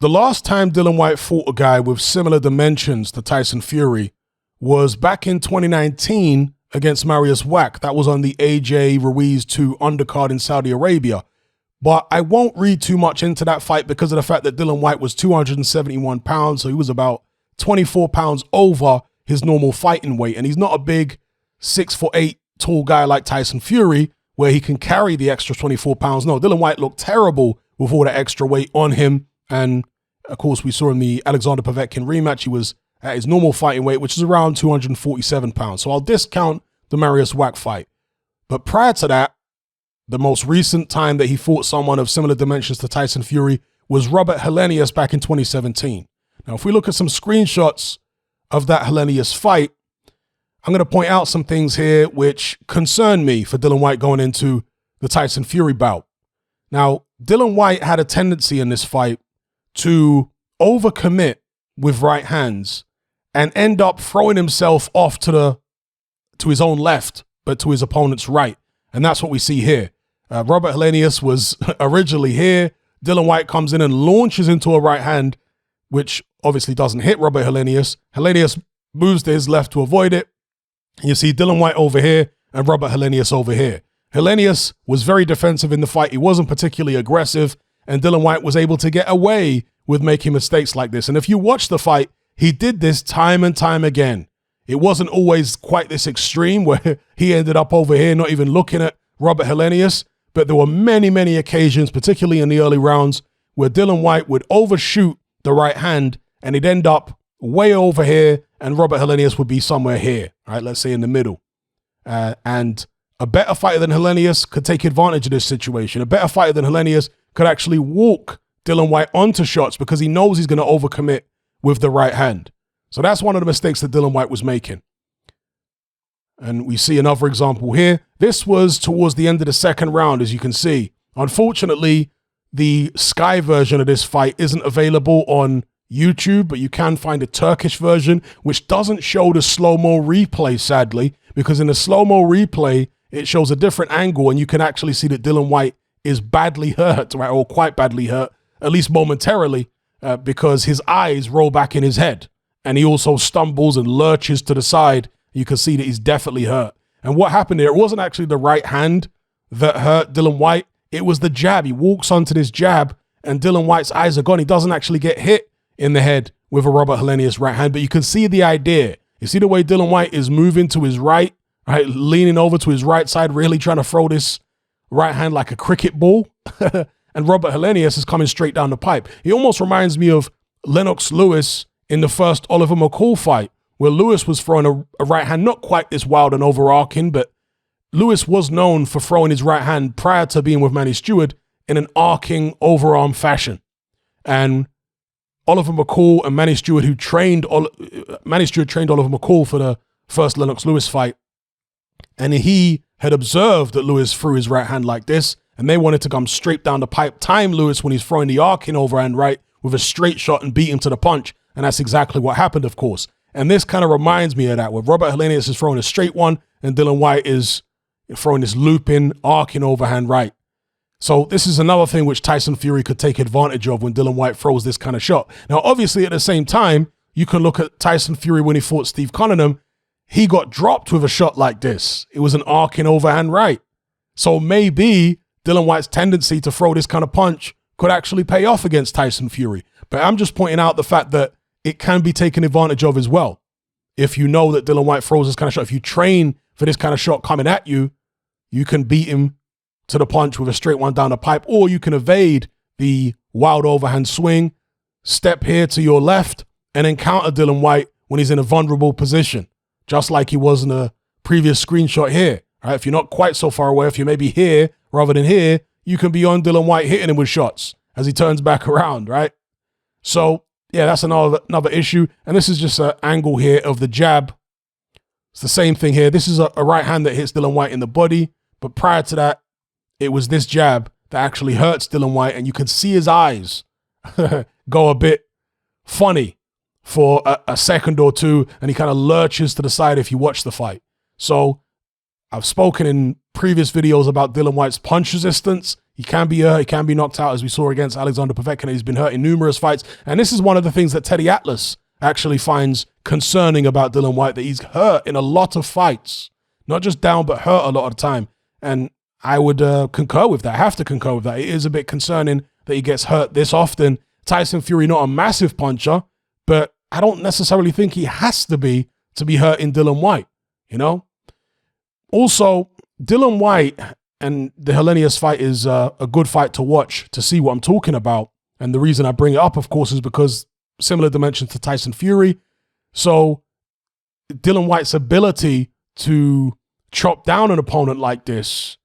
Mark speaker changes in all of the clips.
Speaker 1: The last time Dillian Whyte fought a guy with similar dimensions to Tyson Fury was back in 2019 against Marius Whyte. That was on the AJ Ruiz 2 undercard in Saudi Arabia. But I won't read too much into that fight because of the fact that Dillian Whyte was 271 pounds, so he was about 24 pounds over his normal fighting weight. And he's not a big 6'8" tall guy like Tyson Fury, where he can carry the extra 24 pounds. No, Dillian Whyte looked terrible with all that extra weight on him. And of course, we saw in the Alexander Povetkin rematch, he was at his normal fighting weight, which is around 247 pounds. So I'll discount the Marius Whyte fight. But prior to that, the most recent time that he fought someone of similar dimensions to Tyson Fury was Robert Helenius back in 2017. Now, if we look at some screenshots of that Helenius fight, I'm going to point out some things here which concern me for Dillian Whyte going into the Tyson Fury bout. Now, Dillian Whyte had a tendency in this fight to overcommit with right hands and end up throwing himself off to his own left, but to his opponent's right. And that's what we see here. Robert Helenius was originally here. Dillian Whyte comes in and launches into a right hand, which obviously doesn't hit Robert Helenius. Helenius moves to his left to avoid it. You see Dillian Whyte over here and Robert Helenius over here. Helenius was very defensive in the fight. He wasn't particularly aggressive, and Dillian Whyte was able to get away with making mistakes like this. And if you watch the fight, he did this time and time again. It wasn't always quite this extreme where he ended up over here not even looking at Robert Helenius, but there were many, many occasions, particularly in the early rounds, where Dillian Whyte would overshoot the right hand and he'd end up way over here and Robert Helenius would be somewhere here, right? Let's say in the middle. And a better fighter than Helenius could take advantage of this situation. A better fighter than Helenius could actually walk Dillian Whyte onto shots because he knows he's going to overcommit with the right hand. So that's one of the mistakes that Dillian Whyte was making. And we see another example here. This was towards the end of the second round, as you can see. Unfortunately, the Sky version of this fight isn't available on YouTube, but you can find a Turkish version, which doesn't show the slow-mo replay, sadly, because in the slow-mo replay, it shows a different angle, and you can actually see that Dillian Whyte is badly hurt, right, or quite badly hurt, at least momentarily, because his eyes roll back in his head, and he also stumbles and lurches to the side. You can see that he's definitely hurt. And what happened there, it wasn't actually the right hand that hurt Dillian Whyte, it was the jab. He walks onto this jab, and Dillian Whyte's eyes are gone. He doesn't actually get hit in the head with a Robert Helenius right hand, but you can see the idea. You see the way Dillian Whyte is moving to his right, leaning over to his right side, really trying to throw this right hand like a cricket ball. And Robert Helenius is coming straight down the pipe. He almost reminds me of Lennox Lewis in the first Oliver McCall fight, where Lewis was throwing a right hand, not quite this wild and overarching, but Lewis was known for throwing his right hand prior to being with Manny Stewart in an arcing overarm fashion. And Oliver McCall and Manny Stewart, Manny Stewart trained Oliver McCall for the first Lennox Lewis fight. And he had observed that Lewis threw his right hand like this, and they wanted to come straight down the pipe, time Lewis when he's throwing the arcing overhand right with a straight shot and beat him to the punch. And that's exactly what happened, of course. And this kind of reminds me of that, where Robert Helenius is throwing a straight one and Dillian Whyte is throwing this looping, arcing overhand right. So this is another thing which Tyson Fury could take advantage of when Dillian Whyte throws this kind of shot. Now, obviously, at the same time, you can look at Tyson Fury when he fought Steve Cunningham. He got dropped with a shot like this. It was an arcing overhand right. So maybe Dillian Whyte's tendency to throw this kind of punch could actually pay off against Tyson Fury. But I'm just pointing out the fact that it can be taken advantage of as well. If you know that Dillian Whyte throws this kind of shot, if you train for this kind of shot coming at you, you can beat him to the punch with a straight one down the pipe, or you can evade the wild overhand swing, step here to your left, and encounter Dillian Whyte when he's in a vulnerable position, just like he was in the previous screenshot here. Right? If you're not quite so far away, if you're maybe here rather than here, you can be on Dillian Whyte hitting him with shots as he turns back around, right? So, yeah, that's another issue. And this is just an angle here of the jab. It's the same thing here. This is a right hand that hits Dillian Whyte in the body. But prior to that, it was this jab that actually hurts Dillian Whyte. And you can see his eyes go a bit funny for a second or two. And he kind of lurches to the side if you watch the fight. So I've spoken in previous videos about Dillian Whyte's punch resistance. He can be hurt. He can be knocked out, as we saw against Alexander Povetkin. He's been hurt in numerous fights. And this is one of the things that Teddy Atlas actually finds concerning about Dillian Whyte, that he's hurt in a lot of fights. Not just down, but hurt a lot of the time. And I would concur with that. I have to concur with that. It is a bit concerning that he gets hurt this often. Tyson Fury, not a massive puncher, but I don't necessarily think he has to be hurting Dillian Whyte, you know? Also, Dillian Whyte and the Helenius fight is a good fight to watch to see what I'm talking about. And the reason I bring it up, of course, is because similar dimensions to Tyson Fury. So Dillian Whyte's ability to chop down an opponent like this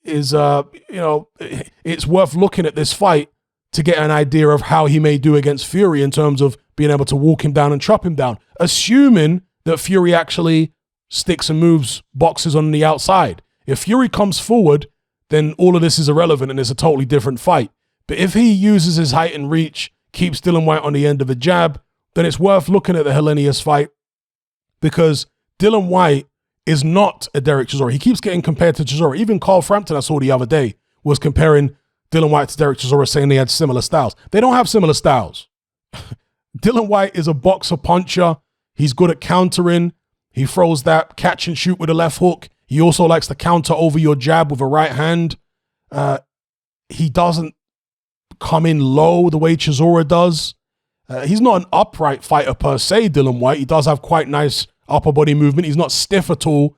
Speaker 1: is, it's worth looking at this fight to get an idea of how he may do against Fury in terms of being able to walk him down and chop him down, assuming that Fury actually sticks and moves boxes on the outside. If Fury comes forward, then all of this is irrelevant and it's a totally different fight. But if he uses his height and reach, keeps Dillian Whyte on the end of a jab, then it's worth looking at the Helenius fight, because Dillian Whyte is not a Derek Chisora. He keeps getting compared to Chisora. Even Carl Frampton, I saw the other day, was comparing Dillian Whyte to Derek Chisora, saying they had similar styles. They don't have similar styles. Dillian Whyte is a boxer puncher. He's good at countering. He throws that catch and shoot with a left hook. He also likes to counter over your jab with a right hand. He doesn't come in low the way Chisora does. He's not an upright fighter per se, Dillian Whyte. He does have quite nice upper body movement. He's not stiff at all.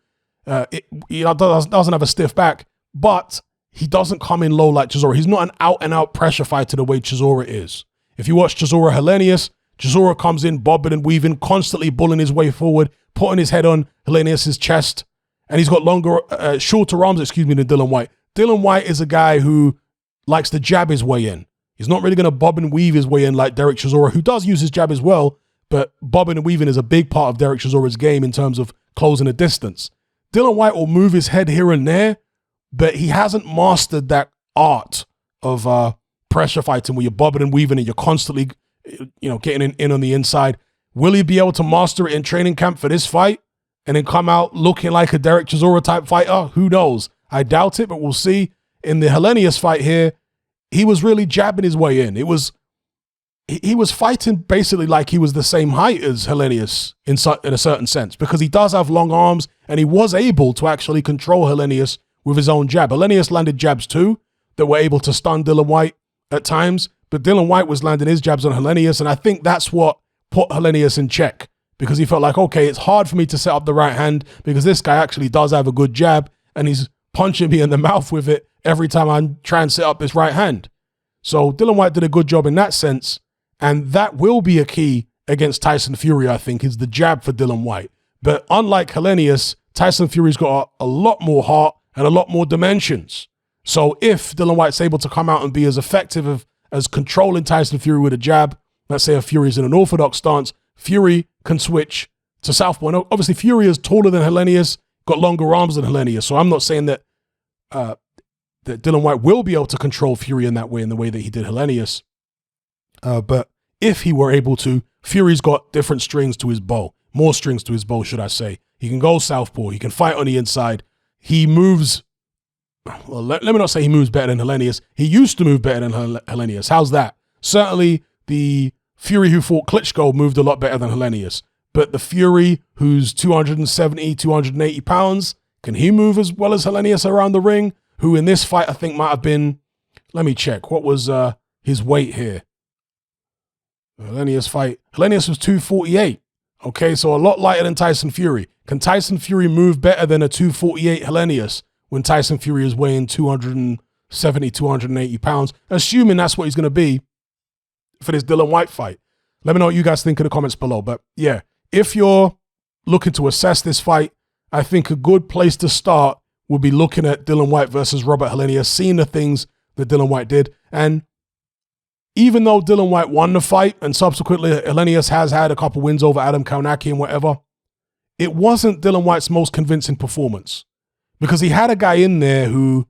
Speaker 1: He doesn't have a stiff back, but he doesn't come in low like Chisora. He's not an out-and-out pressure fighter the way Chisora is. If you watch Chisora Helenius, Chisora comes in bobbing and weaving, constantly bulling his way forward, putting his head on Helenius's chest, and he's got shorter arms, than Dillian Whyte. Dillian Whyte is a guy who likes to jab his way in. He's not really going to bob and weave his way in like Derek Chisora, who does use his jab as well, but bobbing and weaving is a big part of Derek Chisora's game in terms of closing the distance. Dillian Whyte will move his head here and there, but he hasn't mastered that art of pressure fighting where you're bobbing and weaving and you're constantly, getting in on the inside. Will he be able to master it in training camp for this fight and then come out looking like a Derek Chisora type fighter? Who knows? I doubt it, but we'll see. In the Helenius fight here, he was really jabbing his way in. He was fighting basically like he was the same height as Helenius in a certain sense, because he does have long arms and he was able to actually control Helenius with his own jab. Helenius landed jabs too that were able to stun Dillian Whyte at times, but Dillian Whyte was landing his jabs on Helenius, and I think that's what put Helenius in check, because he felt like, okay, it's hard for me to set up the right hand because this guy actually does have a good jab and he's punching me in the mouth with it every time I try and set up this right hand. So Dillian Whyte did a good job in that sense, and that will be a key against Tyson Fury, I think, is the jab for Dillian Whyte. But unlike Helenius, Tyson Fury's got a lot more heart and a lot more dimensions. So if Dillian Whyte's able to come out and be as effective as controlling Tyson Fury with a jab, let's say if Fury's in an orthodox stance, Fury can switch to southpaw. And obviously, Fury is taller than Helenius, got longer arms than Helenius. So I'm not saying that that Dillian Whyte will be able to control Fury in the way that he did Helenius. But if he were able to, Fury's got different strings to his bow, more strings to his bow, should I say. He can go southpaw. He can fight on the inside. He moves. Well, let me not say he moves better than Helenius. He used to move better than Helenius. How's that? Certainly, the Fury who fought Klitschko moved a lot better than Helenius. But the Fury who's 270, 280 pounds, can he move as well as Helenius around the ring? Who in this fight I think might have been, let me check, what was his weight here? Helenius fight. Helenius was 248. Okay, so a lot lighter than Tyson Fury. Can Tyson Fury move better than a 248 Helenius when Tyson Fury is weighing 270, 280 pounds? Assuming that's what he's going to be for this Dillian Whyte fight. Let me know what you guys think in the comments below. But yeah, if you're looking to assess this fight, I think a good place to start would be looking at Dillian Whyte versus Robert Helenius, seeing the things that Dillian Whyte did. And even though Dillian Whyte won the fight, and subsequently Helenius has had a couple wins over Adam Kaunaki and whatever, it wasn't Dillian Whyte's most convincing performance, because he had a guy in there who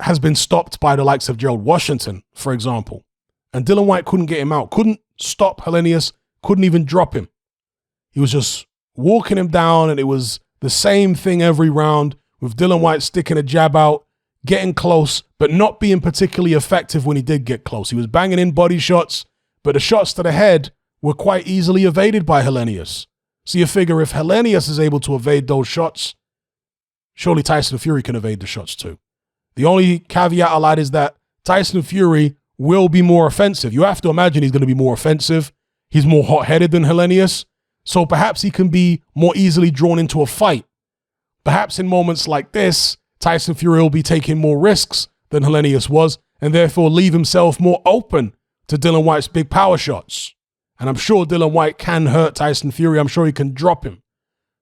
Speaker 1: has been stopped by the likes of Gerald Washington, for example. And Dillian Whyte couldn't get him out, couldn't stop Helenius, couldn't even drop him. He was just walking him down, and it was the same thing every round, with Dillian Whyte sticking a jab out, getting close, but not being particularly effective when he did get close. He was banging in body shots, but the shots to the head were quite easily evaded by Helenius. So you figure if Helenius is able to evade those shots, surely Tyson Fury can evade the shots too. The only caveat I'll add is that Tyson Fury will be more offensive. You have to imagine he's going to be more offensive. He's more hot-headed than Helenius, so perhaps he can be more easily drawn into a fight. Perhaps in moments like this, Tyson Fury will be taking more risks than Helenius was, and therefore leave himself more open to Dillian Whyte's big power shots. And I'm sure Dillian Whyte can hurt Tyson Fury. I'm sure he can drop him.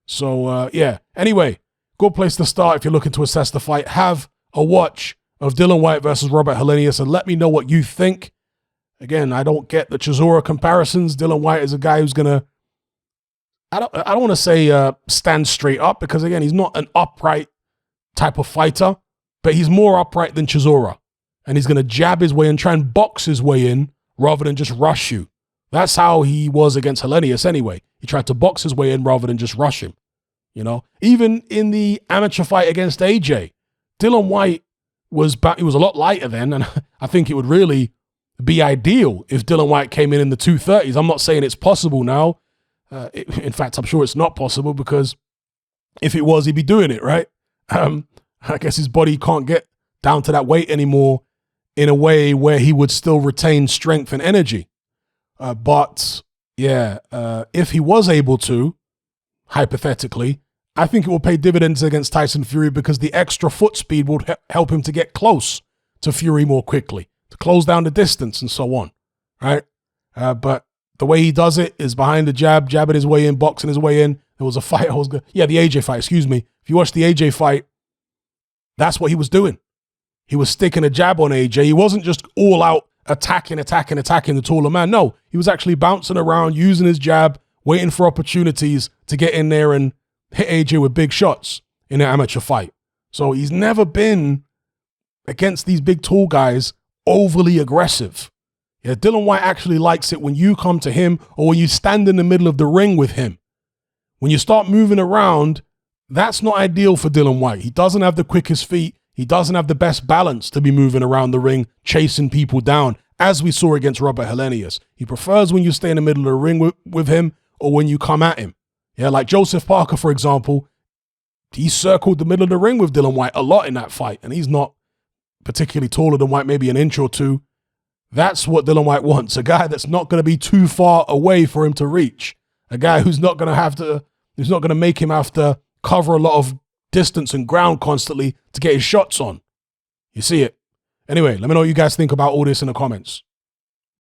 Speaker 1: So, yeah. Anyway, good place to start if you're looking to assess the fight. Have a watch of Dillian Whyte versus Robert Helenius and let me know what you think. Again, I don't get the Chisora comparisons. Dillian Whyte is a guy who's going to, I don't want to say stand straight up, because again, he's not an upright type of fighter, but he's more upright than Chisora. And he's going to jab his way and try and box his way in rather than just rush you. That's how he was against Helenius anyway. He tried to box his way in rather than just rush him. You know, even in the amateur fight against AJ, Dillian Whyte he was a lot lighter then, and I think it would really be ideal if Dillian Whyte came in the 230s. I'm not saying it's possible now. In fact, I'm sure it's not possible, because if it was, he'd be doing it, right? I guess his body can't get down to that weight anymore in a way where he would still retain strength and energy. But yeah, if he was able to, hypothetically, I think it will pay dividends against Tyson Fury, because the extra foot speed would help him to get close to Fury more quickly, to close down the distance and so on, right? But the way he does it is behind the jab, jabbing his way in, boxing his way in. There was a fight the AJ fight, excuse me. If you watch the AJ fight, that's what he was doing. He was sticking a jab on AJ. He wasn't just all out attacking the taller man. No, he was actually bouncing around, using his jab, waiting for opportunities to get in there and hit AJ with big shots in an amateur fight. So he's never been, against these big tall guys, overly aggressive. Yeah, Dillian Whyte actually likes it when you come to him or when you stand in the middle of the ring with him. When you start moving around, that's not ideal for Dillian Whyte. He doesn't have the quickest feet. He doesn't have the best balance to be moving around the ring, chasing people down, as we saw against Robert Helenius. He prefers when you stay in the middle of the ring with him or when you come at him. Yeah, like Joseph Parker, for example, he circled the middle of the ring with Dillian Whyte a lot in that fight, and he's not particularly taller than Whyte, maybe an inch or two. That's what Dillian Whyte wants, a guy that's not going to be too far away for him to reach, a guy who's not going to make him have to cover a lot of distance and ground constantly to get his shots on. You see it? Anyway, let me know what you guys think about all this in the comments.